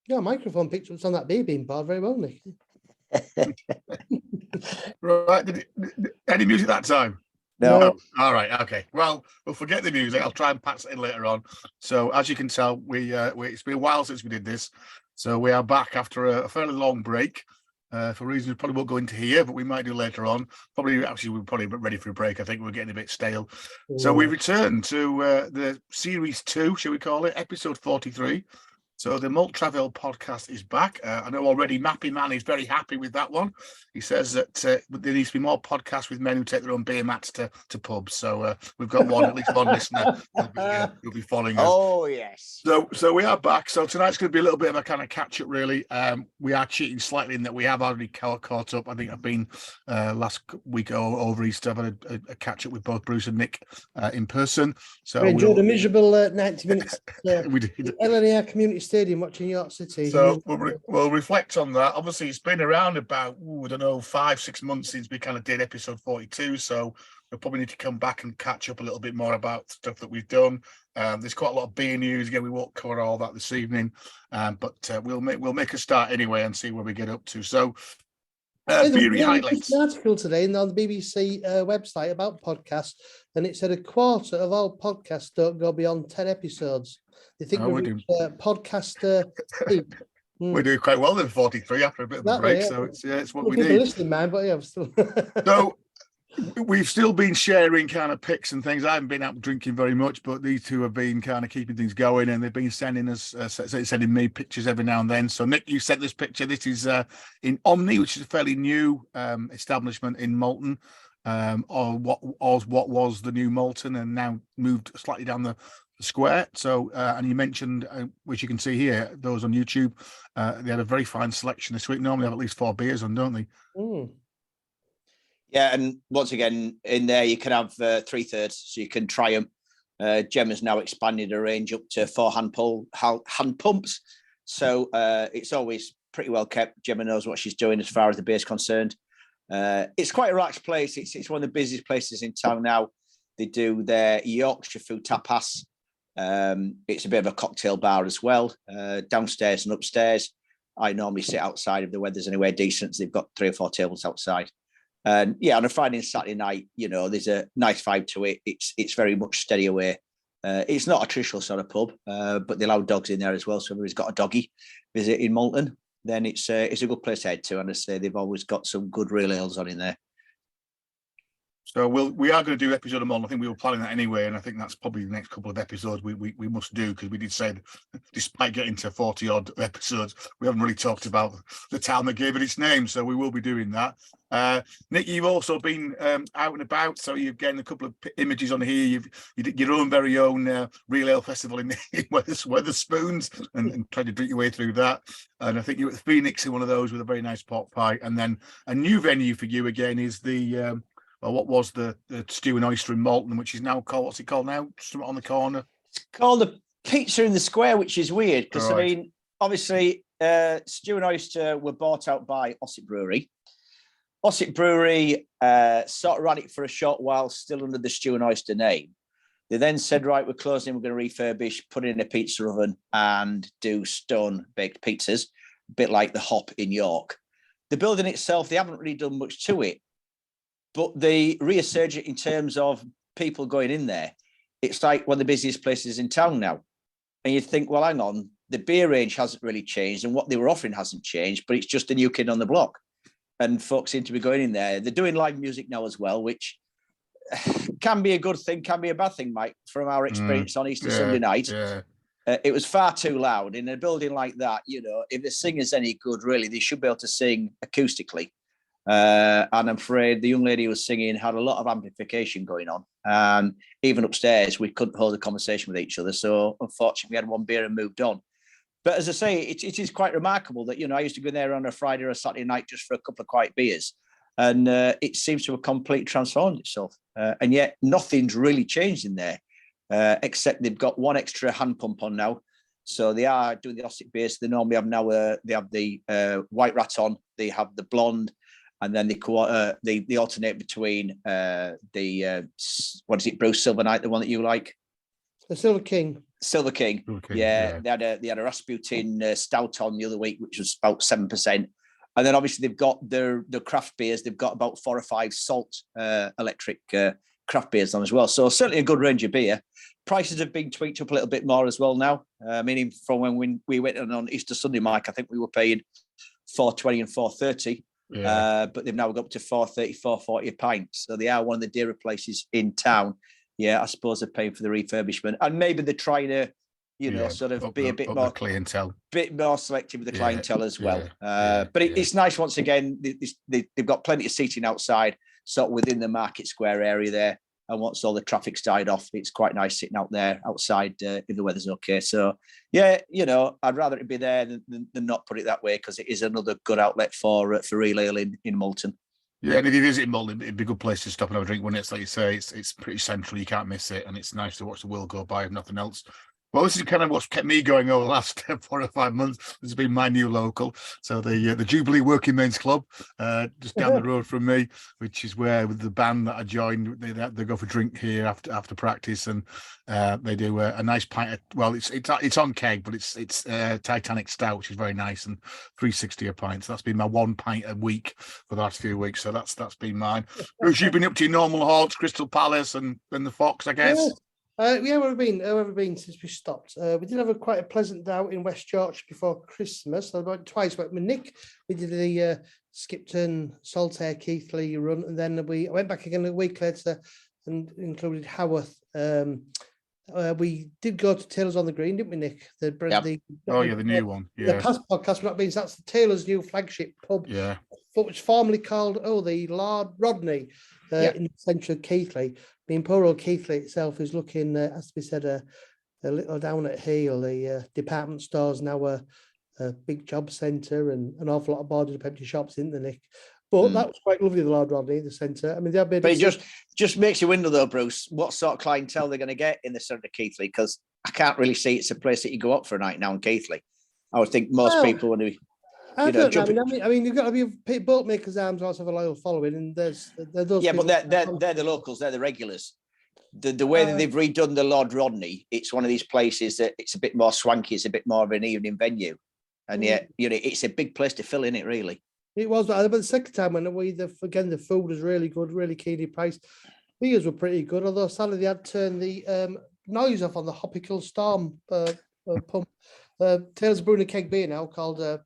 Yeah, microphone picked up on that beer being bar very well, Nick. Right. Any music that time? No. All right. Okay. Well, we'll forget the music. I'll try and patch it in later on. So as you can tell, it's been a while since we did this. So we are back after a fairly long break. For reasons we probably won't go into here, but we might do later on. We're probably ready for a break. I think we're getting a bit stale. Yeah. So we returned to the series 2, shall we call it, episode 43. So the Malt Travel podcast is back. I know already Mappy Man is very happy with that one. He says that there needs to be more podcasts with men who take their own beer mats to pubs. So we've got at least one listener who'll be following us. Oh, yes. So we are back. So tonight's going to be a little bit of a kind of catch-up, really. We are cheating slightly in that we have already caught up. I think I've been last week over Easter. I've had a catch-up with both Bruce and Nick in person. So we enjoyed a miserable 90 minutes. We did. LNAR Community Stadium watching York City. So we'll reflect on that. Obviously, it's been around about, 5-6 months since we kind of did episode 42. So we'll probably need to come back and catch up a little bit more about stuff that we've done. There's quite a lot of beer news. Again, we won't cover all that this evening, but we'll make a start anyway and see where we get up to. So, beery highlights. An article today on the BBC website about podcasts, and it said a quarter of all podcasts don't go beyond 10 episodes. They think we're podcaster peak. We're doing quite well in 43 after a bit of a break, so it's what we need. Listening, man, but yeah, still. So we've still been sharing kind of pics and things. I haven't been out drinking very much, but these two have been kind of keeping things going, and they've been sending us, sending me pictures every now and then. So Nick, you sent this picture. This is in Omni, which is a fairly new establishment in Malton. Or what was the new Malton, and now moved slightly down the square. So and you mentioned, which you can see here, those on YouTube, they had a very fine selection this week. Normally have at least 4 beers on, don't they? Yeah, and once again in there you can have 3/3, so you can try them. Gemma's now expanded the range up to 4 hand pumps, so it's always pretty well kept. Gemma knows what she's doing as far as the beer is concerned. It's quite a relaxed place. It's one of the busiest places in town now. They do their Yorkshire food tapas. It's a bit of a cocktail bar as well, downstairs and upstairs. I normally sit outside if the weather's anywhere decent. So they've got 3 or 4 tables outside. And yeah, on a Friday and Saturday night, there's a nice vibe to it. It's very much steady away. It's not a traditional sort of pub, but they allow dogs in there as well. So if he's got a doggy visit in Malton, then it's a good place to head to. And I say they've always got some good real ales on in there. So we are going to do an episode of Malton. I think we were planning that anyway, and I think that's probably the next couple of episodes we must do, because we did say, despite getting to 40 odd episodes, we haven't really talked about the town that gave it its name. So we will be doing that. Nick, you've also been out and about, so you've getting a couple of images on here. You did your own very own real ale festival in Wetherspoons, and tried to drink your way through that. And I think you were at Phoenix in one of those with a very nice pot pie. And then a new venue for you again is the what was the Stew and Oyster in Malton, which is now called, what's it called now? Something on the corner. It's called the Pizza in the Square, which is weird because I mean, obviously, Stew and Oyster were bought out by Ossett Brewery. Ossett Brewery sort of ran it for a short while, still under the Stew and Oyster name. They then said, right, we're closing, we're going to refurbish, put it in a pizza oven and do stone-baked pizzas, a bit like the Hop in York. The building itself, they haven't really done much to it, but they resurge it in terms of people going in there. It's like one of the busiest places in town now. And you'd think, well, hang on, the beer range hasn't really changed and what they were offering hasn't changed, but it's just a new kid on the block. And folks seem to be going in there. They're doing live music now as well, which can be a good thing, can be a bad thing, Mike, from our experience on Easter Sunday night. Yeah. It was far too loud. In a building like that, if the singer's any good, really, they should be able to sing acoustically. And I'm afraid the young lady who was singing had a lot of amplification going on. And even upstairs, we couldn't hold a conversation with each other. So unfortunately, we had one beer and moved on. But as I say, it is quite remarkable that, I used to go there on a Friday or a Saturday night just for a couple of quiet beers. And it seems to have completely transformed itself. And yet nothing's really changed in there, except they've got one extra hand pump on now. So they are doing the Ossett beers. They normally have now, they have the White Rat on, they have the blonde, and then they alternate between what is it, Bruce Silver Night, the one that you like? The Silver King. Silver King. Yeah. They had a Rasputin stout on the other week, which was about 7%. And then obviously they've got the craft beers. They've got about 4 or 5 salt electric craft beers on as well. So certainly a good range of beer. Prices have been tweaked up a little bit more as well now. Meaning from when we went on Easter Sunday, Mike, I think we were paying $4.20 and $4.30. Yeah. But they've now got up to $4.30, $4.40 a pint. So they are one of the dearer places in town. Yeah, I suppose they're paying for the refurbishment. And maybe they're trying to, sort of be a bit more clientele, bit more selective with the clientele as well. But it's nice once again. They've got plenty of seating outside, sort of within the Market Square area there. And once all the traffic's died off, it's quite nice sitting out there outside if the weather's okay. So yeah, I'd rather it be there than not, put it that way, because it is another good outlet for real ale in Moulton. Yeah, and if you visit Moulton, it'd be a good place to stop and have a drink, wouldn't it? It's like you say, it's pretty central. You can't miss it, and it's nice to watch the world go by if nothing else. Well, this is kind of what's kept me going over the last 4 or 5 months. This has been my new local. So the Jubilee Working Men's Club, just down the road from me, which is where with the band that I joined, they go for a drink here after practice, and they do a nice pint. It's on keg, but it's Titanic Stout, which is very nice, and $3.60 a pint. So that's been my 1 pint a week for the last few weeks. So that's been mine. Bruce, you've been up to your normal haunts, Crystal Palace, and then the Fox, I guess. Yeah, where have we been since we stopped? We did have quite a pleasant day out in West Yorkshire before Christmas. I went twice. Went with Nick. We did the Skipton, Saltaire, Keighley run, and then I went back again a week later and included Haworth. We did go to Taylor's on the Green, didn't we, Nick? The new one. Yeah. The past podcast, not being that's the Taylor's new flagship pub. Yeah. What was formerly called the Lord Rodney in the centre of Keighley. Being poor old Keighley itself is looking, as we said, a little down at heel. The department store's now a big job centre and an awful lot of boarded up empty shops, isn't there, Nick? But that was quite lovely, the Lord Rodney, the centre. I mean, but it just makes you wonder, though, Bruce, what sort of clientele they're going to get in the centre of Keighley, because I can't really see it's a place that you go up for a night now in Keighley. I would think most people want to be. I mean, you've got to be boat makers' arms also have a loyal following, and there's those. Yeah, but they're the locals, they're the regulars. The way that they've redone the Lord Rodney, it's one of these places that it's a bit more swanky, it's a bit more of an evening venue, and yet it's a big place to fill in it. Really, it was. But the second time when the food was really good, really keenly priced. Beers were pretty good, although sadly they had turned the noise off on the Hoppicle Storm pump. Taylor's brewing a keg beer now called.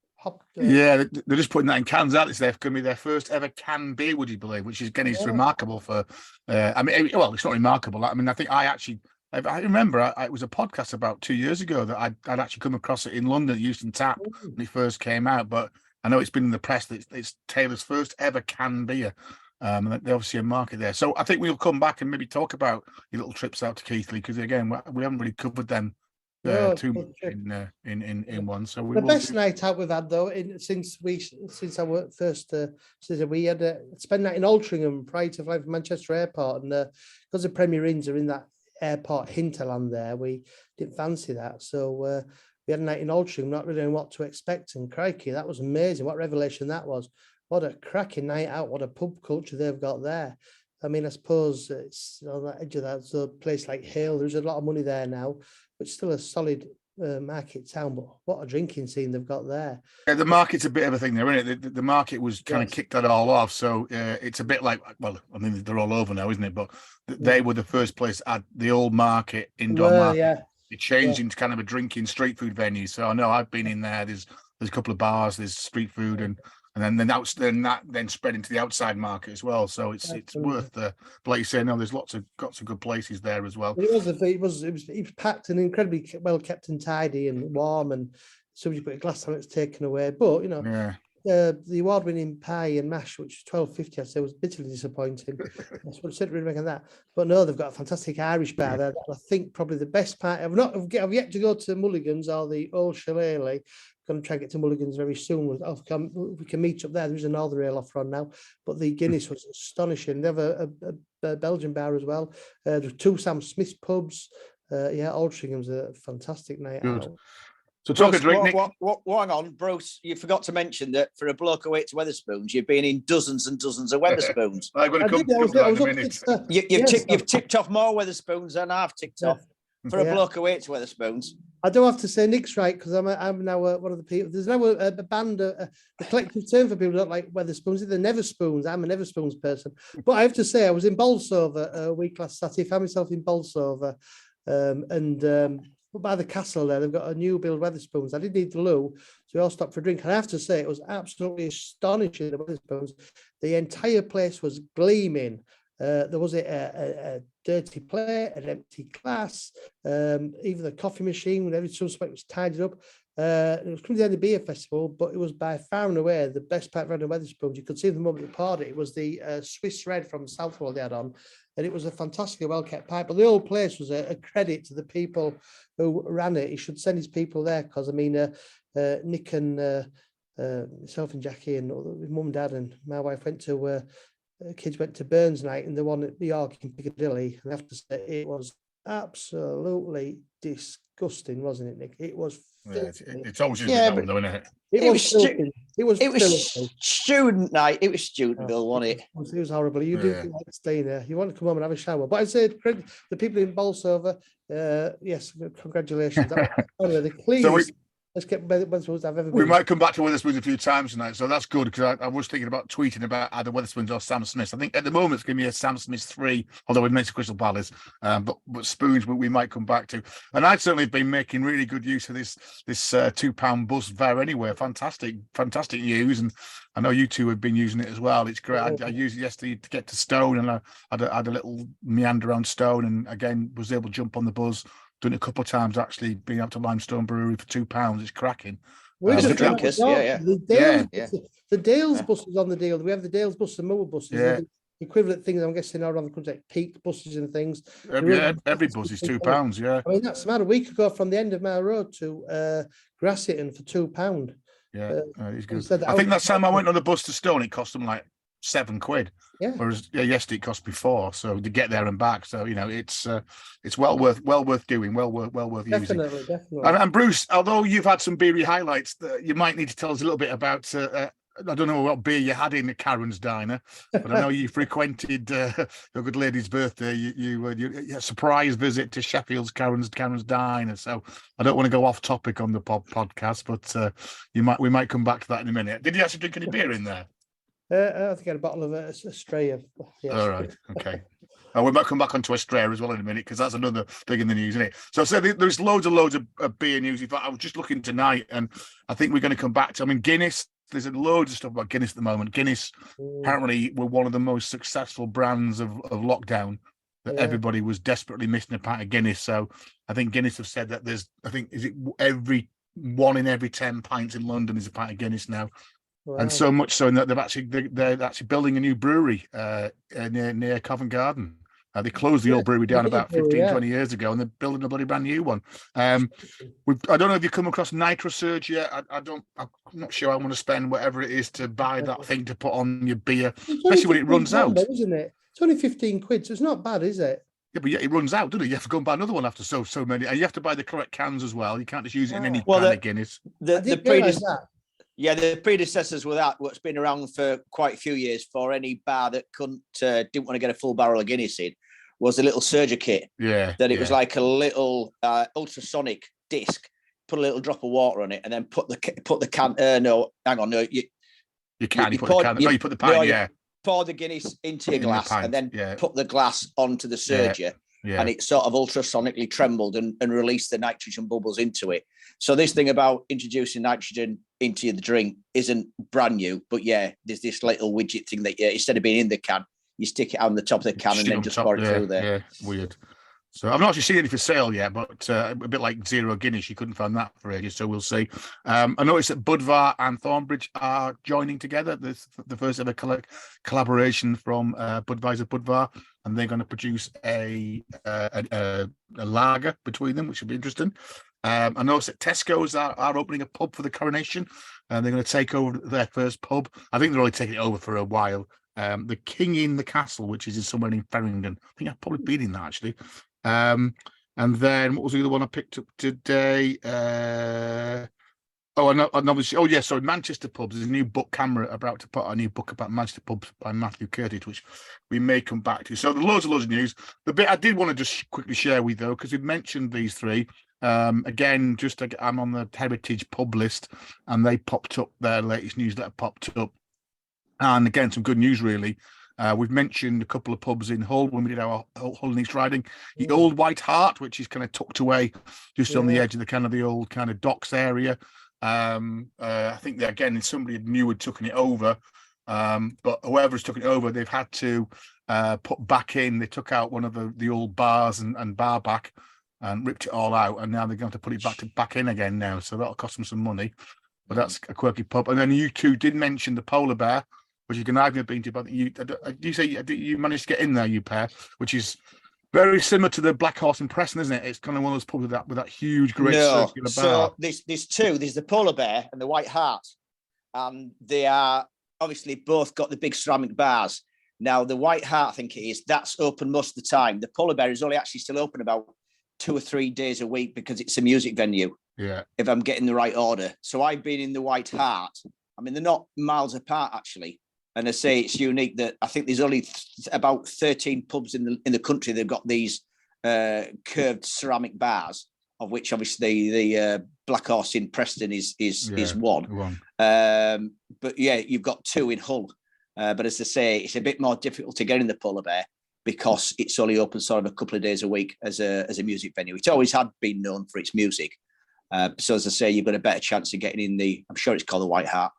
Yeah, they're just putting that in cans out. It's going to be their first ever can beer, would you believe? Which is, again, it's remarkable for. It's not remarkable. I mean, I think I remember it was a podcast about 2 years ago that I'd actually come across it in London at Euston Tap when it first came out. But I know it's been in the press that it's Taylor's first ever can beer. And they obviously a market there. So I think we'll come back and maybe talk about your little trips out to Keighley, because again, we haven't really covered them. Too much in one. So the best night out we've had though since I worked first we had a spend night in Altrincham prior to flying from Manchester Airport, and because the Premier Inns are in that airport hinterland there, we didn't fancy that, so we had a night in Altrincham, not really knowing what to expect, and crikey, that was amazing. What revelation that was. What a cracking night out. What a pub culture they've got there. I mean, I suppose it's on the edge of that. So a place like Hale, there's a lot of money there now, but still a solid market town. But what a drinking scene they've got there. Yeah, the market's a bit of a thing there, isn't it? The market was kind of kicked that all off. So it's a bit like, well, I mean, they're all over now, isn't it? But they were the first place at the old market, indoor market. Yeah. It changed into kind of a drinking street food venue. So I know I've been in there. There's a couple of bars, there's street food, and then that spread into the outside market as well. So it's worth the. Like you say, no, there's lots of good places there as well. It was packed and incredibly well kept and tidy and warm, and somebody put a glass on it's taken away. But the award-winning pie and mash, which was $12.50, I'd say, was bitterly disappointing. That's what I said, really making that. But no, they've got a fantastic Irish bar there. I think probably the best part. I've yet to go to Mulligan's or the Old Shillelagh. Going to try to get to Mulligan's very soon. We can meet up there. There's a Northern Ale offer on now, but the Guinness was astonishing. They have a Belgian bar as well. There's 2 Sam Smith's pubs. Altringham's a fantastic night out. So talk a drink, Nick. Hang on, Bruce. You forgot to mention that for a bloke who hates Wetherspoons, you've been in dozens and dozens of Wetherspoons. I'm going to come to that in a minute. You've ticked off more Wetherspoons than I've ticked off. for a bloke who hates Wetherspoons. I do have to say Nick's right, because I'm now one of the people. There's now a band, a collective term for people who don't like Wetherspoons. They're Never Spoons. I'm a Never Spoons person. But I have to say, I was in Bolsover a week last Saturday. Found myself in Bolsover, and by the castle there, they've got a new build Wetherspoons. I did need the loo, so we all stopped for a drink. And I have to say, it was absolutely astonishing, the Wetherspoons. The entire place was gleaming. There was a dirty plate, an empty glass, even the coffee machine, when every suspect was tidied up. It was coming to the end of the beer festival, but it was by far and away the best part of Wetherspoons. You could see the moment they poured it. It was the Swiss Red from Southwold they had on, and it was a fantastically well-kept pipe. But the whole place was a credit to the people who ran it. He should send his people there, because, I mean, Nick and myself and Jackie and mum and dad and my wife went to... kids went to Burns night, and the one at the York in Piccadilly, and I have to say it was absolutely disgusting, wasn't it, Nick? It was. It's always though, isn't it? It was student night. It was student bill, wasn't it? It was horrible. You do like staying there. You want to come home and have a shower. But I'd say the people in Bolsover, yes, congratulations. Anyway, please. Let's get Wetherspoons I've ever been. We might come back to Wetherspoons a few times tonight, so that's good, because I was thinking about tweeting about either Wetherspoons or Sam Smith. I think at the moment it's going to be a Sam Smith 3, although it makes a Crystal Palace. But spoons we might come back to. And I'd certainly been making really good use of this £2 bus there anyway. Fantastic news, and I know you two have been using it as well. It's great. I used it yesterday to get to Stone, and I had a little meander around Stone, and again was able to jump on the bus. Done it a couple of times, actually, being up to Limestone Brewery for £2. It's cracking. The drinkers, yeah. The Dales buses on the deal. We have the Dales buses and Moore buses. Yeah. Equivalent things, I'm guessing, around the country, like peak buses and things. Every bus is £2, yeah. I mean, that's mad. We could go from the end of Mile Road to Grassetton for £2. Yeah, it's good. I think that time I went on the bus to Stone, it cost them like £7. Yeah. Whereas yesterday it cost me £4, so to get there and back. So it's well worth doing, well worth using. Definitely. And Bruce, although you've had some beery highlights, you might need to tell us a little bit about. I don't know what beer you had in the Karen's Diner, but I know you frequented your good lady's birthday. You a surprise visit to Sheffield's Karen's Diner. So I don't want to go off topic on the podcast, but we might come back to that in a minute. Did you actually drink any beer in there? I think I had a bottle of Estrella. Yes. All right, okay. We might come back onto Estrella as well in a minute, because that's another thing in the news, isn't it? So there's loads of beer news. In fact, I was just looking tonight, and I think we're going to come back to. I mean, Guinness. There's loads of stuff about Guinness at the moment. Guinness apparently were one of the most successful brands of lockdown. That everybody was desperately missing a pint of Guinness. So I think Guinness have said that every 1 in every 10 pints in London is a pint of Guinness now. Wow. And so much so that they're actually building a new brewery near Covent Garden. They closed the old brewery down about 20 years ago, and they're building a bloody brand new one. I don't know if you've come across Nitro Surge yet. I'm not sure I want to spend whatever it is to buy that thing to put on your beer, especially when it runs out. Isn't it? It's only 15 quid, so it's not bad, is it? Yeah, but it runs out, doesn't it? You have to go and buy another one after so many, and you have to buy the correct cans as well. You can't just use it in any can of Guinness. The predecessors were what's been around for quite a few years for any bar that didn't want to get a full barrel of Guinness in, was a little Surger kit. Yeah. That it was like a little ultrasonic disc, put a little drop of water on it, and then put the can. No, hang on, no, you put the pan. Pour the Guinness into your glass, and then put the glass onto the Surger. Yeah. And it sort of ultrasonically trembled and released the nitrogen bubbles into it. So this thing about introducing nitrogen into the drink isn't brand new, but there's this little widget thing that instead of being in the can, you stick it on the top of the can and then just pour it through there. Yeah, weird. So I've not actually seen any for sale yet, but a bit like Zero Guinness, you couldn't find that for ages, so we'll see. I noticed that Budvar and Thornbridge are joining together. The first ever collaboration from Budvar, and they're going to produce a lager between them, which will be interesting. I noticed that Tesco's are opening a pub for the coronation, and they're going to take over their first pub. I think they're only taking it over for a while. The King in the Castle, which is somewhere in Farringdon. I think I've probably been in that, actually. And then what was the other one I picked up today? Oh, and obviously, sorry, Manchester pubs. There's a new book, Camera, about to put a new book about Manchester pubs by Matthew Curtis, which we may come back to. So there's loads of news. The bit I did want to just quickly share with you, though, because we've mentioned these three. Again, I'm on the Heritage pub list, and they popped up, their latest newsletter popped up. And again, some good news, really. We've mentioned a couple of pubs in Hull when we did our Hull and East Riding. The Old White Hart, which is kind of tucked away just on the edge of the old kind of docks area. I think that again, somebody new had taken it over, but whoever's taken it over, they've had to put back in. They took out one of the old bars and bar back and ripped it all out, and now they're going to put it back in again now. So that'll cost them some money, but that's a quirky pub. And then you two did mention the Polar Bear, which you can I've never been to, but you say you managed to get in there, you pair, which is very similar to the Black Horse in Preston, isn't it? It's kind of one of those pubs with that huge, great circular bar. So there's two. There's the Polar Bear and the White Hart, and they are obviously both got the big ceramic bars. Now the White Hart, I think it is, that's open most of the time. The Polar Bear is only actually still open about 2 or 3 days a week because it's a music venue. Yeah. If I'm getting the right order. So I've been in the White Hart. I mean, they're not miles apart actually. And I say it's unique that I think there's only about 13 pubs in the country that've got these curved ceramic bars, of which obviously the Black Horse in Preston is one. But yeah, you've got 2 in Hull. But as I say, it's a bit more difficult to get in the Polar Bear because it's only open sort of a couple of days a week as a music venue. It's always had been known for its music. So as I say, you've got a better chance of getting in I'm sure it's called the White Hart.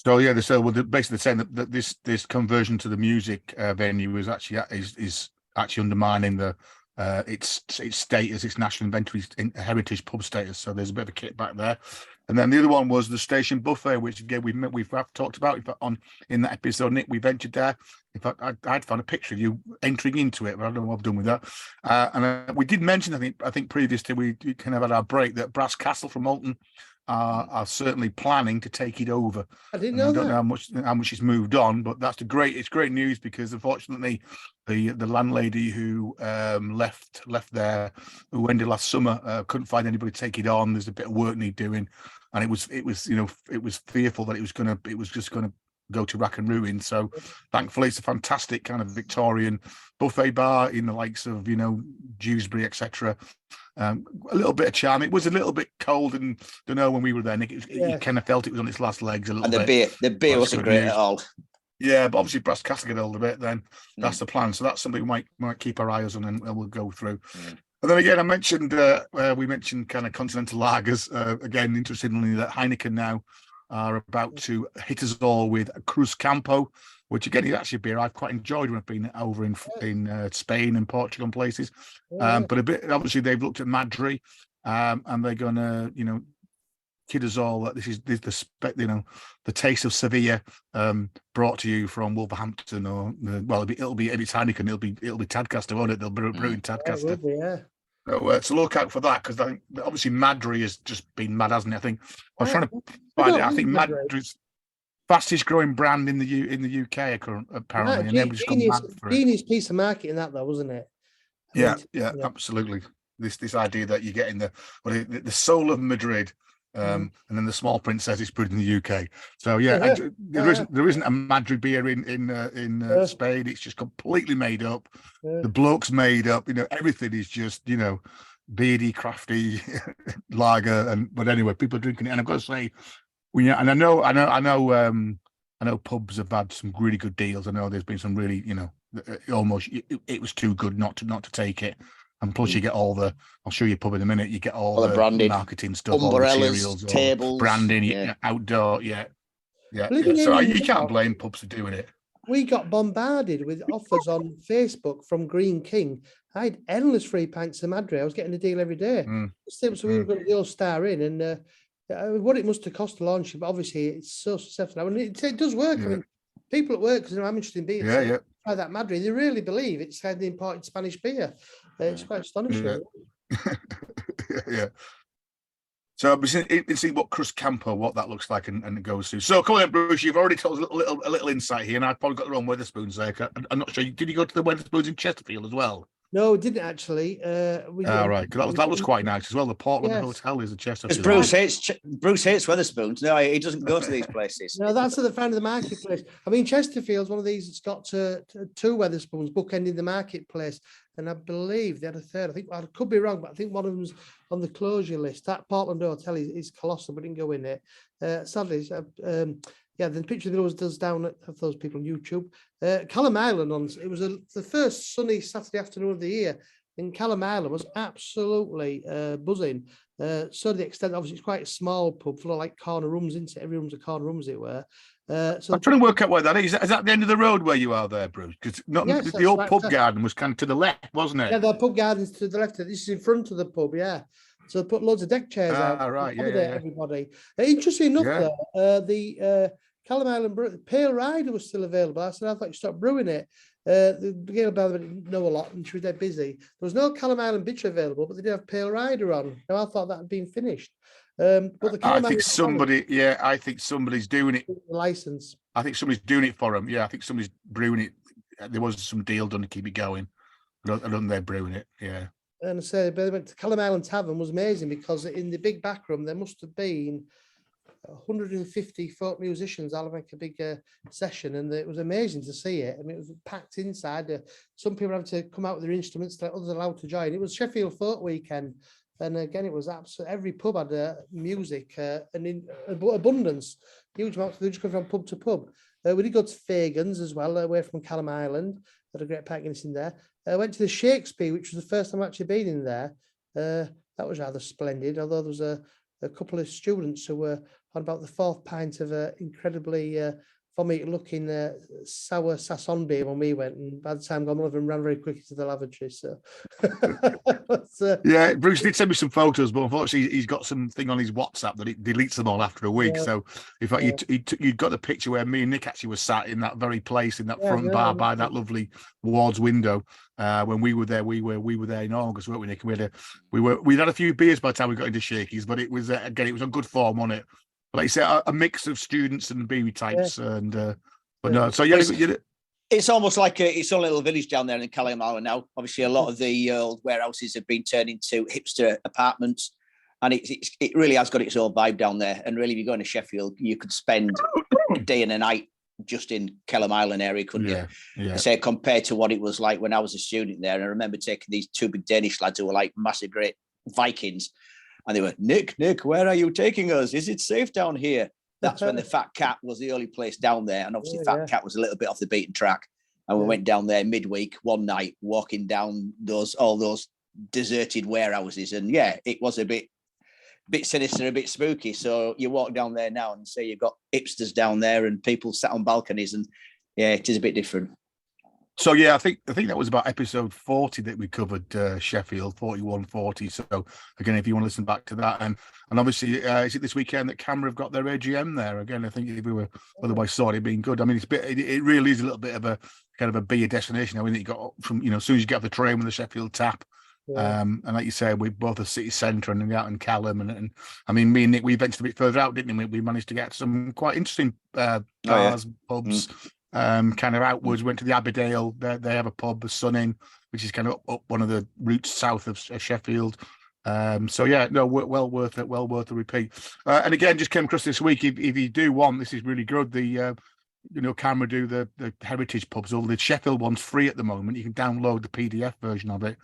So yeah, they're basically saying that this conversion to the music venue is actually undermining the its status, its national inventory heritage pub status. So there's a bit of a kickback there. And then the other one was the Station Buffet, which again we've talked about in that episode. Nick, we ventured there. In fact, I'd found a picture of you entering into it, but I don't know what I've done with that. And we did mention, I think previously we kind of had our break, that Brass Castle from Alton are certainly planning to take it over. I didn't know that. I don't know how much it's moved on, but it's great news because unfortunately the landlady who left there, who ended last summer, couldn't find anybody to take it on. There's a bit of work need doing, and it was fearful that it was just gonna go to rack and ruin. So thankfully it's a fantastic kind of Victorian buffet bar in the likes of Dewsbury, etc. A little bit of charm. It was a little bit cold, and don't know when we were there, Nick. You kind of felt it was on its last legs a little bit. The beer wasn't great at all. Yeah, but obviously Brass Castle get hold of it, then that's the plan. So that's something we might keep our eyes on, and we'll go through. And then again, I mentioned we mentioned kind of continental lagers. Again, interestingly, that Heineken now are about to hit us all with Cruz Campo, which again is actually a beer I've quite enjoyed when I've been over in Spain and Portugal and places. But a bit obviously they've looked at Madrid, and they're gonna kid us all that this is the taste of Sevilla, brought to you from Wolverhampton, or it'll be if it's Heineken, it'll be Tadcaster, won't it? They'll brew in Tadcaster. Yeah. So look out for that, because I think obviously Madrid has just been mad, hasn't it? I think I was trying to find it. I think Madrid's fastest growing brand in the UK apparently, and everybody's gone mad for it. Genius piece of marketing that though, wasn't it? Yeah, absolutely. This idea that you're getting the soul of Madrid, and then the small print says it's brewed in the UK. So there isn't a Madrid beer in Spain. It's just completely made up. The bloke's made up. Everything is just beardy, crafty lager. But anyway, people are drinking it, and I've got to say, and I know pubs have had some really good deals. I know there's been some really almost it was too good not to take it. And plus, you get I'll show you a pub in a minute. You get all the branding, marketing stuff, umbrellas, all the materials, tables, branding, outdoor, So you can't blame pubs for doing it. We got bombarded with offers on Facebook from Green King. I had endless free pints of Madrid. I was getting a deal every day. So we were going to go star in, and what it must have cost to launch it, but obviously it's so successful. I mean, it does work. I mean, people at work, because I'm interested in beer. Try that Madrid. They really believe it's kind of imported Spanish beer. It's quite astonishing. Yeah. So we see what Cruz Campo, what that looks like, and goes to. So come on, Bruce. You've already told us a little insight here, and I've probably got the wrong Wetherspoons there. I'm not sure. Did you go to the Wetherspoons in Chesterfield as well? No, we didn't actually. Right, because that was quite nice as well. The Portland Hotel is a Chesterfield. Because Bruce hates Wetherspoons. No, he doesn't go to these places. No, that's at the front of the marketplace. I mean, Chesterfield's one of these that's got two Wetherspoons bookending the marketplace, and I believe they had a third. I think I could be wrong, but I think one of them's on the closure list. That Portland Hotel is colossal, but didn't go in it. Sadly, the picture that always does down of those people on YouTube. Callum Island it was the first sunny Saturday afternoon of the year, and Callum Island was absolutely buzzing. So to the extent, obviously, it's quite a small pub full of like corner rooms, isn't it? Every room's a corner room, as it were. So I'm trying to work out where that is. Is that the end of the road where you are there, Bruce? Because the old pub garden was kind of to the left, wasn't it? Yeah, the pub garden's to the left. This is in front of the pub, yeah. So they put loads of deck chairs out. Right, everybody. Interesting enough, the Callum Island Pale Rider was still available. I said, I thought you stopped brewing it. The Gail Bell didn't know a lot and she was dead busy. There was no Callum Island Bitter available, but they did have Pale Rider on. Now I thought that had been finished. But the I think somebody's doing it. The license. I think somebody's doing it for them. Yeah, I think somebody's brewing it. There was some deal done to keep it going. I don't think they're brewing it. Yeah. And I said, but they went to Callum Island Tavern was amazing because in the big back room there must have been 150 folk musicians. I'll make a big session, and it was amazing to see it. I mean, it was packed inside. Some people had to come out with their instruments, others allowed to join. It was Sheffield Folk Weekend, and again, it was absolutely every pub had music and in abundance, huge amounts. They just go from pub to pub. We did go to Fagan's as well, away from Callum Island. Had a great packiness in there. I went to the Shakespeare, which was the first time I've actually been in there. That was rather splendid, although there was a couple of students who were on about the fourth pint of incredibly vomit-looking sour Sasson beer when we went, and by the time one of them ran very quickly to the lavatory. So, yeah, Bruce did send me some photos, but unfortunately, he's got something on his WhatsApp that he deletes them all after a week. Yeah. So, in fact, you got the picture where me and Nick actually was sat in that very place in that front bar by that lovely Ward's window. When we were there, we were there in August, weren't we, Nick? We had a few beers by the time we got into Shakey's, but it was again, it was on good form, wasn't it? Like you said, a mix of students and beery types, and but no. So it's almost like it's a little village down there in Callum Island now. Obviously, a lot of the old warehouses have been turned into hipster apartments, and it really has got its own vibe down there. And really, if you're going to Sheffield, you could spend a day and a night just in Callum Island area, couldn't you? Yeah. Say compared to what it was like when I was a student there. And I remember taking these two big Danish lads who were like massive great Vikings. And they were, Nick, where are you taking us? Is it safe down here? That's when the Fat Cat was the only place down there. And obviously Fat Cat was a little bit off the beaten track. And we went down there midweek one night, walking down all those deserted warehouses. And yeah, it was a bit sinister, a bit spooky. So you walk down there now and say you've got hipsters down there and people sat on balconies, and yeah, it is a bit different. So yeah, I think that was about episode 40 that we covered Sheffield, 41, 40. So again, if you want to listen back to that, and obviously, is it this weekend that Camera have got their AGM there? Again, I think if we were otherwise saw it being good. I mean, it really is a little bit of a kind of a beer destination. I mean, you got from as soon as you get off the train with the Sheffield tap. Yeah. And like you say, we're both a city centre and out in Callum, and I mean, me and Nick, we ventured a bit further out, didn't we? We managed to get some quite interesting bars, pubs. Kind of outwards, went to the Aberdale. They have a pub, the Sun Inn, which is kind of up one of the routes south of Sheffield. So yeah, no, well worth it, well worth a repeat. And again, just came across this week. If you do want, this is really good. The Camera do the heritage pubs. All the Sheffield one's free at the moment. You can download the PDF version of it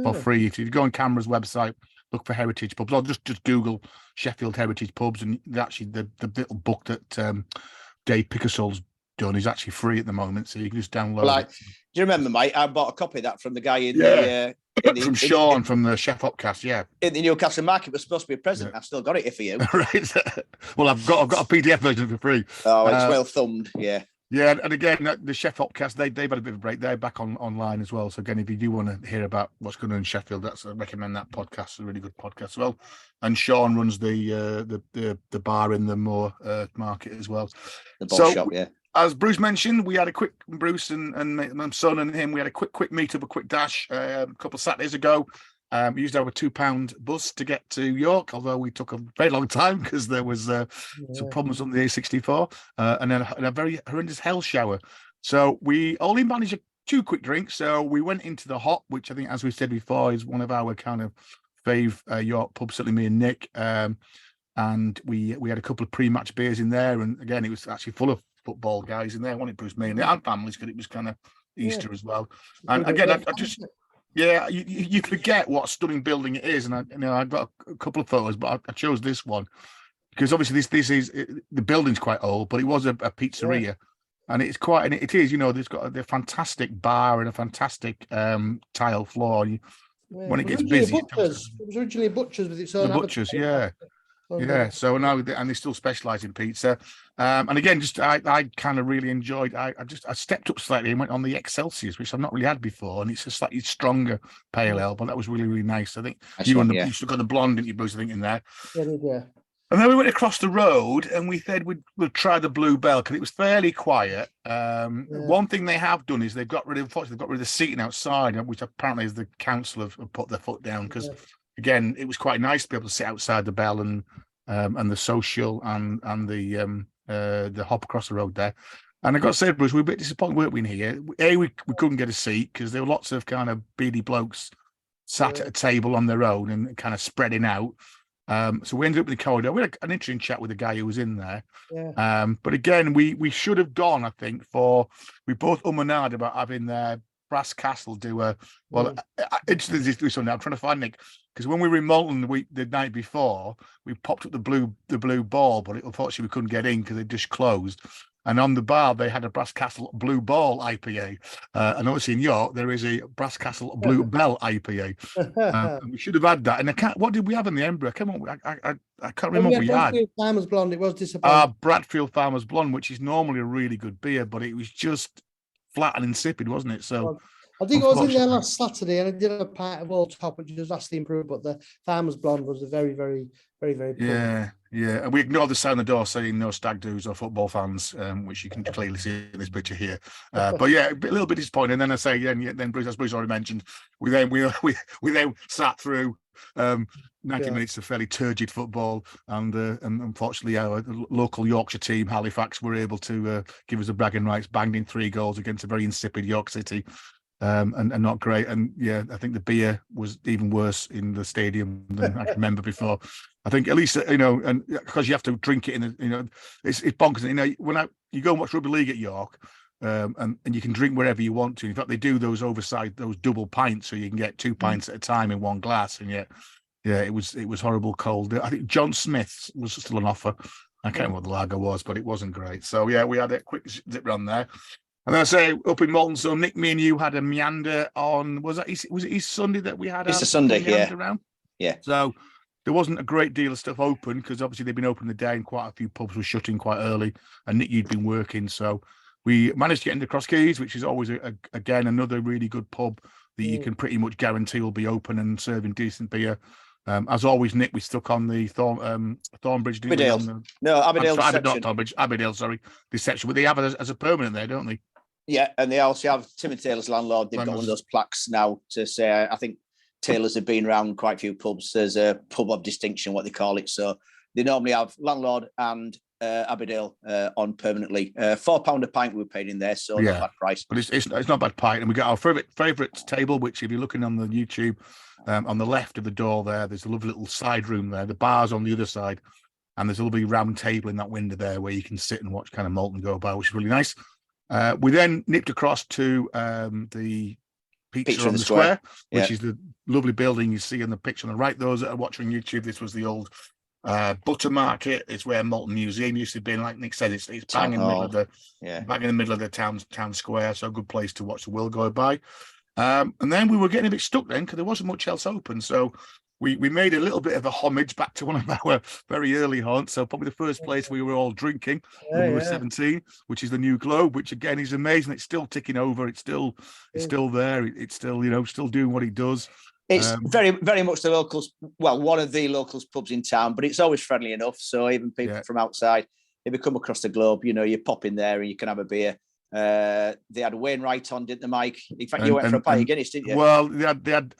for free. If you go on Camera's website, look for heritage pubs, or just Google Sheffield heritage pubs, and actually the little book that Dave Pickersol's done is actually free at the moment, so you can just download it. Do you remember, mate? I bought a copy of that from the guy from Sean from the Chef Hopcast, in the Newcastle market. Was supposed to be a present. I've still got it here for you. Right. Well, I've got a PDF version for free. Oh, it's well thumbed. Yeah. Yeah, and again, the Chef Hopcast, they've had a bit of a break. They're back online as well. So again, if you do want to hear about what's going on in Sheffield, I recommend that podcast. It's a really good podcast as well. And Sean runs the bar in the Moor market as well. The ball shop, yeah. As Bruce mentioned, we had a quick, Bruce and my son and him, we had a quick meetup, a quick dash a couple of Saturdays ago. We used our £2 bus to get to York, although we took a very long time because there was some problems on the A64 and then a very horrendous hell shower. So we only managed two quick drinks. So we went into the Hop, which I think, as we said before, is one of our kind of fave York pubs, certainly me and Nick. And we had a couple of pre-match beers in there, and again, it was actually full of football guys in there. One it Bruce mainly and families, because it was kind of Easter as well. And again, I just you forget what a stunning building it is, and I've got a couple of photos, but I chose this one because obviously this is the building's quite old, but it was a pizzeria, and it's quite, and it is, there's got a fantastic bar and a fantastic tile floor. When it gets busy, it was originally Butcher's with its own Butcher's, yeah. So now, and they still specialize in pizza. And again, just I kind of really enjoyed. I stepped up slightly and went on the Excelsius, which I've not really had before, and it's a slightly stronger pale ale, but that was really nice. I think you still got the blonde, didn't you, Bruce? I think in there. Yeah. And then we went across the road, and we said we'll try the Blue Bell because it was fairly quiet. One thing they have done is they've got rid of the seating outside, which apparently is the council have put their foot down because. Again, it was quite nice to be able to sit outside the Bell and the social and the Hop across the road there. And I got to say, Bruce, we were a bit disappointed, weren't we, in here? We couldn't get a seat because there were lots of kind of beady blokes sat at a table on their own and kind of spreading out. So we ended up in the corridor. We had an interesting chat with the guy who was in there. But again, we should have gone, I think, we both and ahed about having their Brass Castle do a interesting this one now. I'm trying to find Nick because when we were in Malton the night before, we popped up the blue ball, but unfortunately we couldn't get in because they just closed. And on the bar they had a Brass Castle Blue Ball IPA, and obviously in York there is a Brass Castle Blue Bell IPA. And we should have had that. And what did we have in the Ember? I can't remember what we had. Bradfield Farmers Blonde. It was disappointing. Bradfield Farmers Blonde, which is normally a really good beer, but it was just flat and insipid, wasn't it? So I think I was in there last Saturday and I did a pint of Old Top, which was vastly improved, but the Farmer's Blonde was a very poor. Yeah. And we ignored the sign on the door saying no stag do's or football fans, which you can clearly see in this picture here. But yeah, a little bit disappointing. And then I say, then Bruce, as Bruce already mentioned, we then sat through 90 minutes of fairly turgid football, and unfortunately our local Yorkshire team, Halifax, were able to give us the bragging rights, banged in 3 goals against a very insipid York City, and not great. And I think the beer was even worse in the stadium than I can remember before. I think at least and because you have to drink it in it's bonkers. When you go and watch rugby league at York. And you can drink wherever you want to. In fact, they do those double pints, so you can get 2 pints at a time in one glass. And it was horrible cold. I think John Smith's was still on offer. I can't remember what the lager was, but it wasn't great. So we had a quick zip round there. And then I say up in Malton, so Nick, me and you had a meander on. Was it East Sunday that we had? It's a Sunday, around? Yeah. So there wasn't a great deal of stuff open because obviously they've been open the day, and quite a few pubs were shutting quite early. And Nick, you'd been working, so. We managed to get into Cross Keys, which is always, again, another really good pub that you can pretty much guarantee will be open and serving decent beer. As always, Nick, we stuck on the Thornbridge. Abbeydale. No, Abbeydale. Not Thornbridge, Abbeydale, sorry. Reception. But they have it as a permanent there, don't they? Yeah, and they also have Tim and Taylor's landlord. They've got one of those plaques now to say, I think Taylor's have been around quite a few pubs. There's a pub of distinction, what they call it. So they normally have landlord and Abbeydale on permanently. £4 a pint we were paying in there, so not bad price. But it's not a bad pint, and we got our favourite table, which if you're looking on the YouTube, on the left of the door there's a lovely little side room there. The bar's on the other side, and there's a lovely round table in that window there where you can sit and watch kind of Malton go by, which is really nice. We then nipped across to the Pizza on the Square, which is the lovely building you see in the picture on the right. Those that are watching YouTube, this was the old Butter Market. It's where Malton Museum used to be, and like Nick said, it's bang in the middle of the town square, so a good place to watch the world go by. And then we were getting a bit stuck then because there wasn't much else open, so we made a little bit of a homage back to one of our very early haunts. So probably the first place we were all drinking when we were 17, which is the New Globe, which again is amazing. It's still ticking over. It's still there. It's still still doing what it does. It's very, very much the locals. Well, one of the locals pubs in town, but it's always friendly enough. So even people from outside, if you come across the globe, you pop in there and you can have a beer. They had Wainwright on, didn't they, Mike? In fact, you went for a pint of Guinness, didn't you? Well, they had.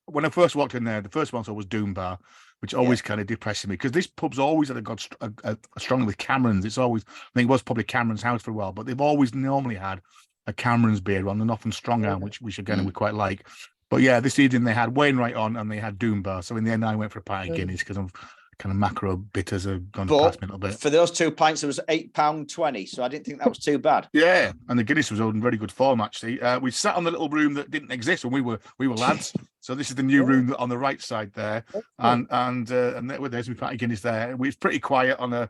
When I first walked in there, the first one I saw was Doom Bar, which always kind of depressed me because this pub's always had a strong with Cameron's. It's always, I think it was probably Cameron's house for a while, but they've always normally had Cameron's beer on, and often Strong Ale, which again we quite like. But yeah, this evening they had Wainwright on and they had Doombar. So in the end, I went for a pint of Guinness because I'm kind of macro bitters have gone past me a little bit. For those 2 pints, it was £8.20, so I didn't think that was too bad. Yeah, and the Guinness was in very good form actually. We sat on the little room that didn't exist when we were lads. So this is the new room on the right side there, and there's my pint of Guinness there. It was pretty quiet on a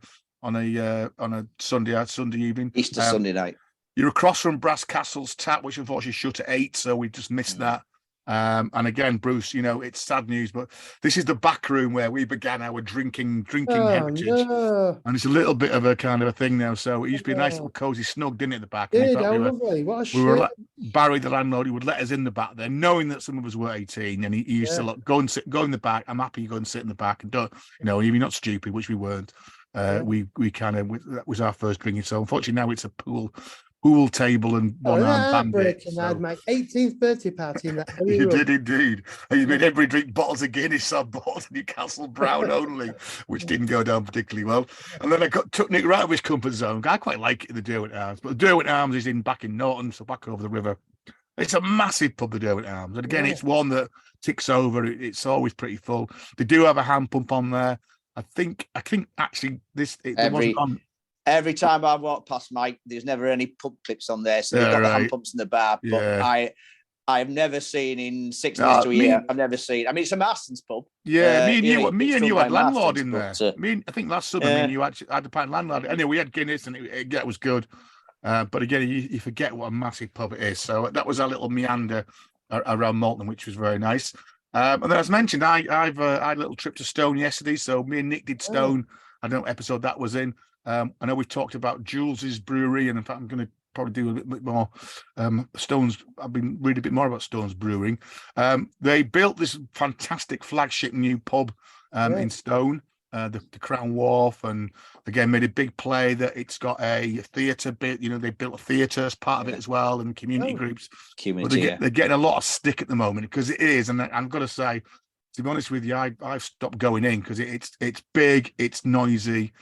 Sunday evening, Easter Sunday night. You're across from Brass Castle's tap, which unfortunately shut at 8, so we just missed that. And again, Bruce, it's sad news, but this is the back room where we began our drinking heritage. No. And it's a little bit of a kind of a thing now. So it used to be a nice little cozy snug, didn't it, at the back? Yeah, lovely. What a we were Barry, the landlord, he would let us in the back there, knowing that some of us were 18, and he used to look, go in the back. I'm happy you go and sit in the back and don't, if you're not stupid, which we weren't. We kind of, that was our first drinking. So unfortunately now it's a pool table and one-arm bandit. So. I had my 18th birthday party in that. You did indeed. And you made everybody drink bottles of Guinness I bought Newcastle Brown only, which didn't go down particularly well. And then I took Nick right out of his comfort zone. I quite like it in the Derwent Arms, but the Derwent Arms is back in Norton, so back over the river. It's a massive pub, the Derwent Arms. And again, it's one that ticks over. It's always pretty full. They do have a hand pump on there. I think actually there wasn't on. Every time I walk past Mike, there's never any pump clips on there. So they've got the hand pumps in the bar. But I have never seen in 6 months to a year. I've never seen. I mean, it's a Marston's pub. Yeah, me and you had landlord in there. I think last summer, me and you actually had the pint landlord. Anyway, we had Guinness and it was good. But again, you forget what a massive pub it is. So that was our little meander around Malton, which was very nice. And then as mentioned, I had a little trip to Stone yesterday. So me and Nick did Stone. I don't know what episode that was in. I know we talked about Jules's brewery, and in fact, I'm going to probably do a little bit more. Stone's. I've been reading a bit more about Stone's brewing. They built this fantastic flagship new pub in Stone, the Crown Wharf, and again made a big play that it's got a theatre bit. They built a theatre as part of it as well, and community groups. But they're getting a lot of stick at the moment because it is, and I've got to say, to be honest with you, I've stopped going in because it's big, it's noisy.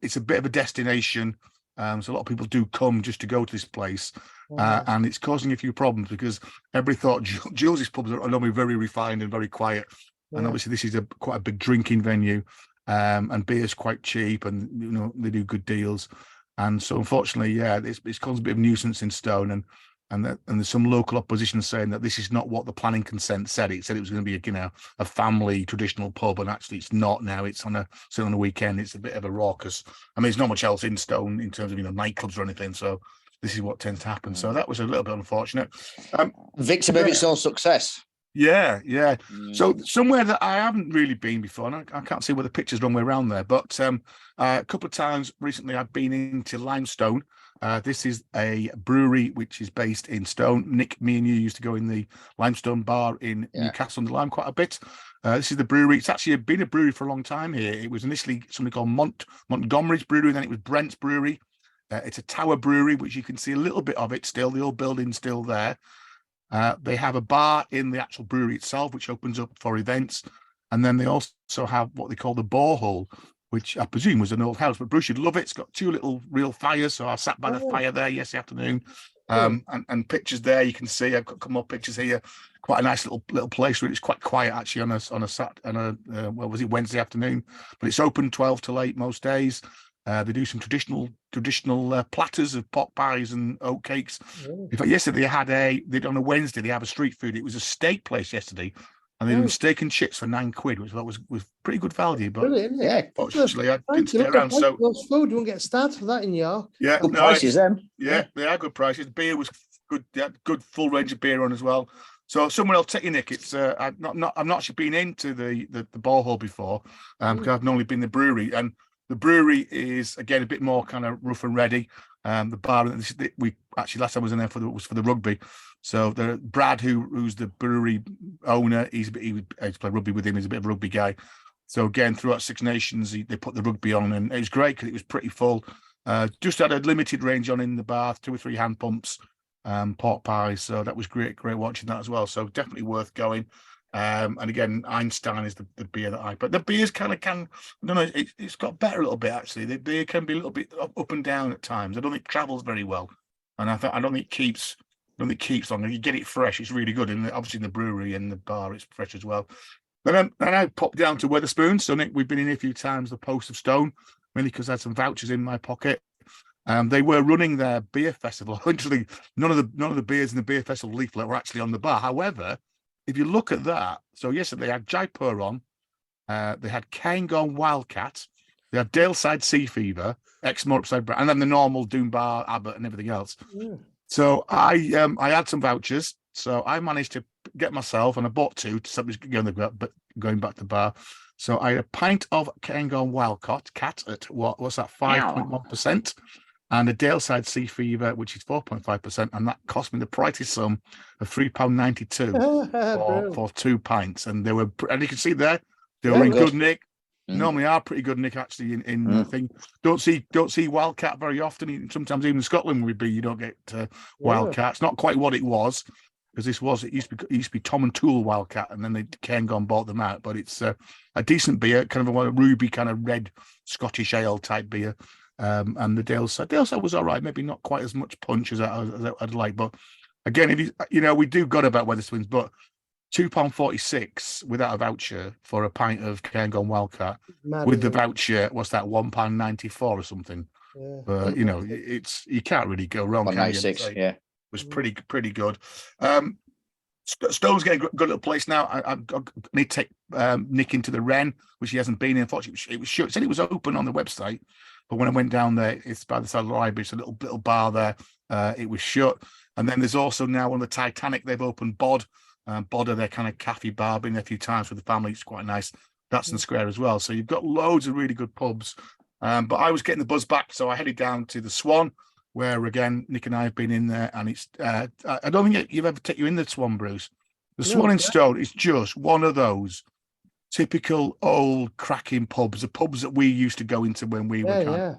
It's a bit of a destination, so a lot of people do come just to go to this place, and it's causing a few problems because everybody thought Jules's pubs are normally very refined and very quiet, and obviously this is quite a big drinking venue, and beer's quite cheap, and they do good deals, and so unfortunately, it's caused a bit of nuisance in Stone, and there's some local opposition saying that this is not what the planning consent said. It said it was going to be a family traditional pub, and actually it's not now. It's on a weekend. It's a bit of a raucous. I mean, there's not much else in Stone in terms of nightclubs or anything. So this is what tends to happen. So that was a little bit unfortunate. Victim of its own success. Yeah. So somewhere that I haven't really been before, and I can't see where the picture's wrong way around there, but a couple of times recently I've been into Limestone. This is a brewery which is based in Stone. Nick, me and you used to go in the Limestone bar in Newcastle on the Lyme quite a bit. This is the brewery. It's actually been a brewery for a long time here. It was initially something called Montgomery's Brewery, then it was Brent's Brewery. It's a tower brewery, which you can see a little bit of it still. The old building's still there. They have a bar in the actual brewery itself, which opens up for events. And then they also have what they call the borehole, which I presume was an old house, but Bruce, you'd love it. It's got 2 little real fires. So I sat by the fire there yesterday afternoon. And pictures there you can see. I've got a couple more pictures here. Quite a nice little place where it's quite quiet actually on a Wednesday afternoon. But it's open 12 till 8 most days. They do some traditional platters of pot pies and oat cakes. In fact, yesterday on a Wednesday they have a street food. It was a steak place yesterday. And they did steak and chips for £9, which I thought was pretty good value. But fortunately, I didn't stay around. So food, you won't get started for that in York. Yeah, good prices then. Yeah, they are good prices. Beer was good. They had good full range of beer on as well. So somewhere I'll take you, Nick. It's I've not actually been into the borehole before because I've normally been the brewery, and the brewery is again a bit more kind of rough and ready. The bar we actually last time I was in there was for the rugby. So the Brad, who's the brewery owner, he played rugby with him. He's a bit of a rugby guy. So again, throughout Six Nations, they put the rugby on, and it was great because it was pretty full. Just had a limited range on in the bar, 2 or 3 hand pumps, pork pies. So that was great watching that as well. So definitely worth going. And again, Einstein is the beer but the beers I don't know, it's got better a little bit actually. The beer can be a little bit up and down at times. I don't think it travels very well. and I don't think it keeps. I don't think it keeps long. If you get it fresh, it's really good. And obviously in the brewery and the bar, it's fresh as well. Then I popped down to Wetherspoons. So Nick, we've been in here a few times. The Post of Stone, mainly because I had some vouchers in my pocket. They were running their beer festival. Literally, none of the beers in the beer festival leaflet were actually on the bar. However, if you look at that, so yesterday they had Jaipur on, they had Cairngorm Wildcat, they had Daleside Sea Fever, ex-Morpside, and then the normal Doombar, Abbott, and everything else. Yeah. So I had some vouchers, so I managed to get myself, and I bought two to somebody's going back to the bar. So I had a pint of Cairngorm Wildcat at what's that, 5.1%, and a Daleside Sea Fever, which is 4.5%, and that cost me the pricey sum of £3.92 for 2 pints. And they were, and you can see there, they were in good nick. Normally are pretty good nick actually in thing. Don't see Wildcat very often. Sometimes even in Scotland would be, you don't get Wildcat. It's not quite what it was, because it used to be Tom and Toole Wildcat, and then they Cairngorm bought them out. But it's a decent beer, kind of a ruby kind of red Scottish ale type beer. And the Daleside was all right, maybe not quite as much punch as I'd like. But again, if we do good about Wetherspoons, but £2.46 without a voucher for a pint of Cairngorm Wildcat. With the voucher, what's that, £1.94 or something? Yeah. But it's, you can't really go wrong. £1.96, yeah. It was pretty good. Stone's getting a good little place now. I need to take Nick into the Wren, which he hasn't been in. Unfortunately, it was shut. It said it was open on the website, but when I went down there, it's by the side of the library. It's a little bar there. It was shut. And then there's also now on the Titanic, they've opened Bod. Bod are their kind of cafe bar. Been there a few times with the family. It's quite nice. That's in the square as well. So you've got loads of really good pubs. But I was getting the buzz back, so I headed down to the Swan, where again Nick and I have been in there, and it's I don't think you've ever taken you in the Swan, Bruce. The Swan in Stone is just one of those typical old cracking pubs, the pubs that we used to go into when we were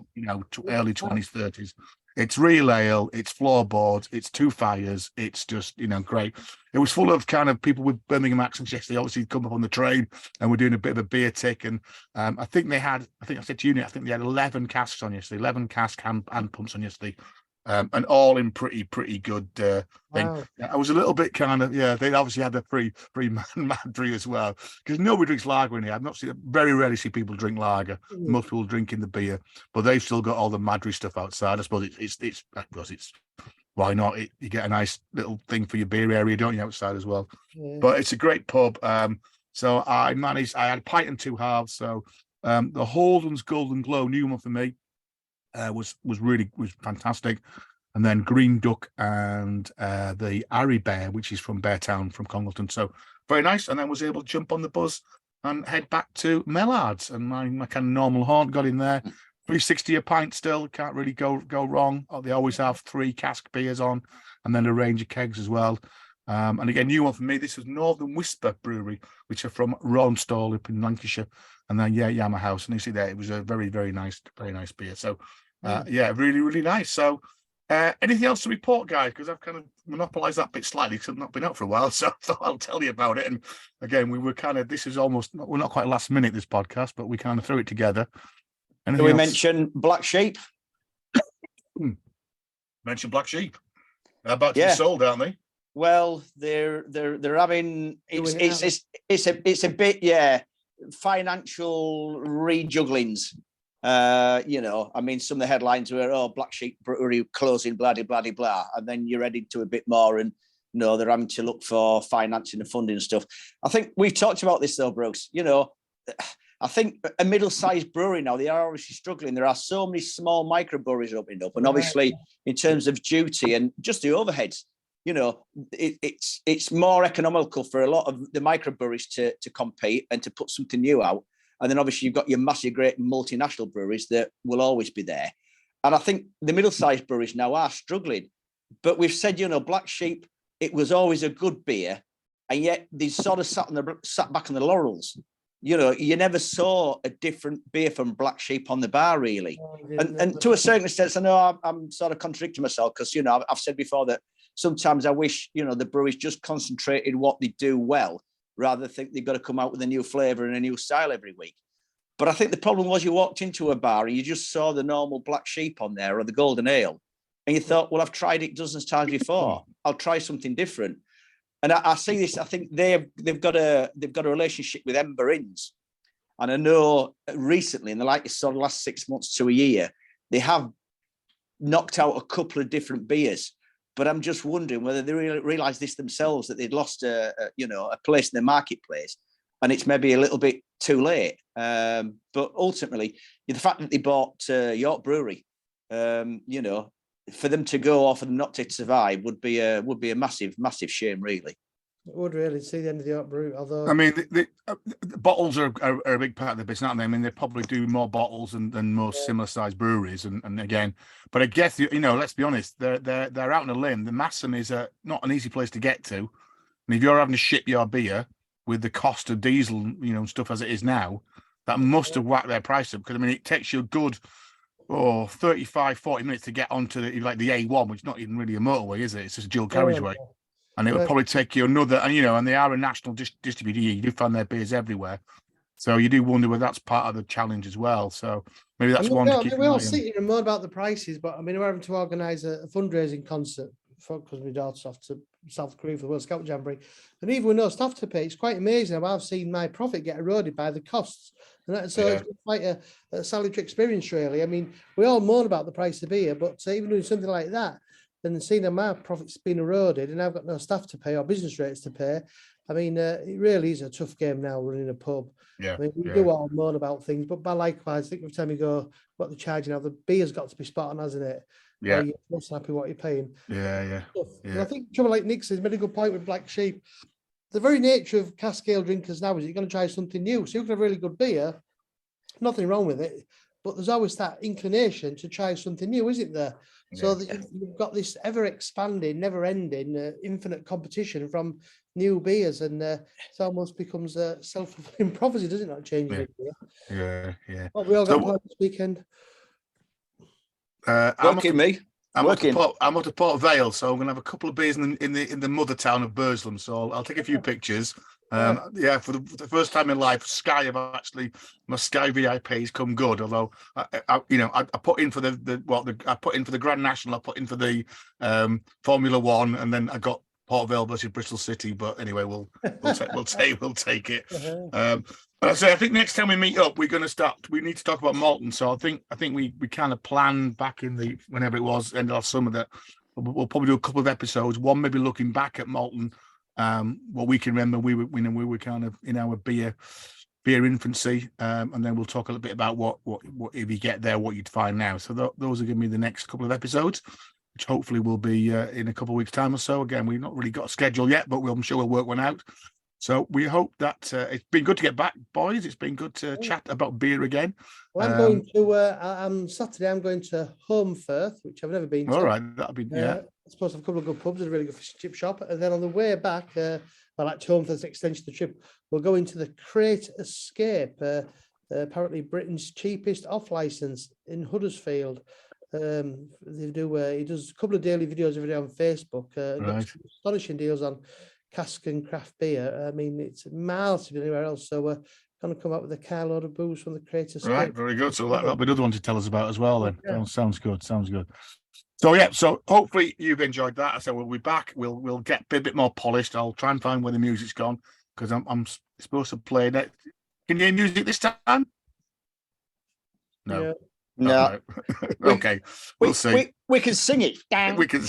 early 20s, 30s. It's real ale, it's floorboards, it's two fires, it's just, great. It was full of kind of people with Birmingham accents yesterday, obviously come up on the train, and we're doing a bit of a beer tick. And I think I said to you, Nick, I think they had 11 casks on yesterday, 11 cask hand pumps on yesterday. And all in pretty good thing. Wow. I was a little bit kind of, they obviously had the free Madry as well, because nobody drinks lager in here. I've not seen, very rarely see people drink lager. Most people drinking the beer, but they've still got all the Madry stuff outside. I suppose it's why not? You get a nice little thing for your beer area, don't you, outside as well? Yeah. But it's a great pub. So I had a pint and two halves. So the Holden's Golden Glow, new one for me. Was fantastic, and then Green Duck and the Ari Bear, which is from Beartown, from Congleton. So very nice. And then was able to jump on the bus and head back to Mellard's, and my kind of normal haunt. Got in there, £3.60 a pint. Still can't really go wrong. They always have 3 cask beers on, and then a range of kegs as well. And again, new one for me. This was Northern Whisper Brewery, which are from Ronstall up in Lancashire, and then Yama House. And you see there, it was a very, very nice beer. So really, really nice. So anything else to report, guys? Because I've kind of monopolized that bit slightly because I've not been out for a while, so I thought I'll tell you about it. And again, we were kind of, we're not quite last minute, this podcast, but we kind of threw it together. Anything else? Mention Black Sheep? Mention Black Sheep. They're about to be sold, aren't they? Well, they're having it's a bit financial rejugglings. I mean, some of the headlines were, Black Sheep Brewery closing, blah blah blah blah, and then you're heading to a bit more, and they're having to look for financing and funding and stuff. I think we've talked about this though, Brooks. I think a middle-sized brewery now, they are obviously struggling. There are so many small microbreweries opening up, and obviously in terms of duty and just the overheads, it's more economical for a lot of the microbreweries to compete and to put something new out. And then obviously you've got your massive, great multinational breweries that will always be there. And I think the middle-sized breweries now are struggling. But we've said, Black Sheep, it was always a good beer, and yet they sort of sat back on the laurels. You never saw a different beer from Black Sheep on the bar, really. And to a certain extent, I know I'm sort of contradicting myself because, I've said before that sometimes I wish, the breweries just concentrated what they do well, rather than think they've got to come out with a new flavour and a new style every week. But I think the problem was you walked into a bar and you just saw the normal Black Sheep on there or the Golden Ale, and you thought, well, I've tried it dozens of times before. I'll try something different. And I see this. I think they've got a relationship with Ember Inns, and I know recently, in the last 6 months to a year, they have knocked out a couple of different beers. But I'm just wondering whether they realise this themselves, that they'd lost a place in the marketplace, and it's maybe a little bit too late. But ultimately, the fact that they bought York Brewery, for them to go or for them not to survive would be a massive shame, really. It would really see the end of the York Brew. Although, I mean, the bottles are a big part of the business, aren't they? I mean, they probably do more bottles than most similar sized breweries. And again, but I guess let's be honest, they're out on a limb. The Massam is not an easy place to get to, and if you're having to ship your beer with the cost of diesel, stuff as it is now, that must have whacked their price up. Because I mean, it takes you a good 35-40 minutes to get onto the A1, which is not even really a motorway, is it? It's just a dual carriageway. And it would probably take you another, and they are a national distributor. You do find their beers everywhere. So you do wonder whether that's part of the challenge as well. So maybe that's one to keep. We all sit here and moan about the prices, but I mean, we're having to organise a fundraising concert because my daughter's off to South Korea for the World Scout Jamboree. And even with no staff to pay, it's quite amazing how I've seen my profit get eroded by the costs. And so it's quite a salutary experience, really. I mean, we all moan about the price of beer, but even doing something like that, and seeing that my profit's been eroded and I've got no staff to pay or business rates to pay, I mean, it really is a tough game now running a pub. Yeah, I mean, we do all moan about things, but by likewise, I think every time you go, what they're charging now, the beer's got to be spot on, hasn't it? Yeah. You're most happy what you're paying. Yeah. And I think trouble like Nick says, made a good point with Black Sheep. The very nature of cask ale drinkers now is you're going to try something new. So you can have really good beer, nothing wrong with it, but there's always that inclination to try something new, isn't there? So that you've got this ever expanding, never ending, infinite competition from new beers, and it almost becomes a self-fulfilling prophecy, doesn't it? Not changing Yeah. What we all got planned this weekend? I'm at the Port Vale, so I'm going to have a couple of beers in the mother town of Burslem. So I'll take a few pictures. For the first time in life, my Sky VIP has come good. Although I put in for I put in for the Grand National, I put in for the Formula One, and then I got Port Vale versus Bristol City. But anyway, we'll take it. But I think next time we meet up, we're going to start. We need to talk about Malton. So I think we kind of planned back in the whenever it was end of last summer that we'll probably do a couple of episodes. One maybe looking back at Malton. What we can remember, we were kind of in our beer infancy, and then we'll talk a little bit about what if you get there, what you'd find now. So those are going to be the next couple of episodes, which hopefully will be in a couple of weeks' time or so. Again, we've not really got a schedule yet, but I'm sure we'll work one out. So we hope that it's been good to get back, boys. It's been good to chat about beer again. Well, I'm going to on Saturday. I'm going to Holmfirth, which I've never been to. All right, that'll be I suppose a couple of good pubs and a really good fish and chip shop. And then on the way back, Holmfirth's extension of the trip, we'll go into the Crate Escape, apparently Britain's cheapest off license in Huddersfield. He does a couple of daily videos every day on Facebook. Got some astonishing deals on cask and craft beer. I mean, it's miles to be anywhere else. So we're going to come up with a carload of booze from the Crate Escape. Right, very good. So that'll be another one to tell us about as well. Then sounds good. So hopefully you've enjoyed that. I said we'll be back. We'll get a bit more polished. I'll try and find where the music's gone because I'm supposed to play that. Can you hear music this time? No. Yeah. No. Okay. We'll see. We can sing it. We can.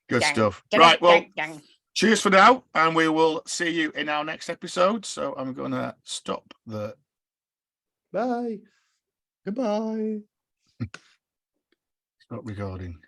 Good stuff. Right. Well, cheers for now, and we will see you in our next episode. So I'm going to stop the. Bye. Goodbye. Stop recording.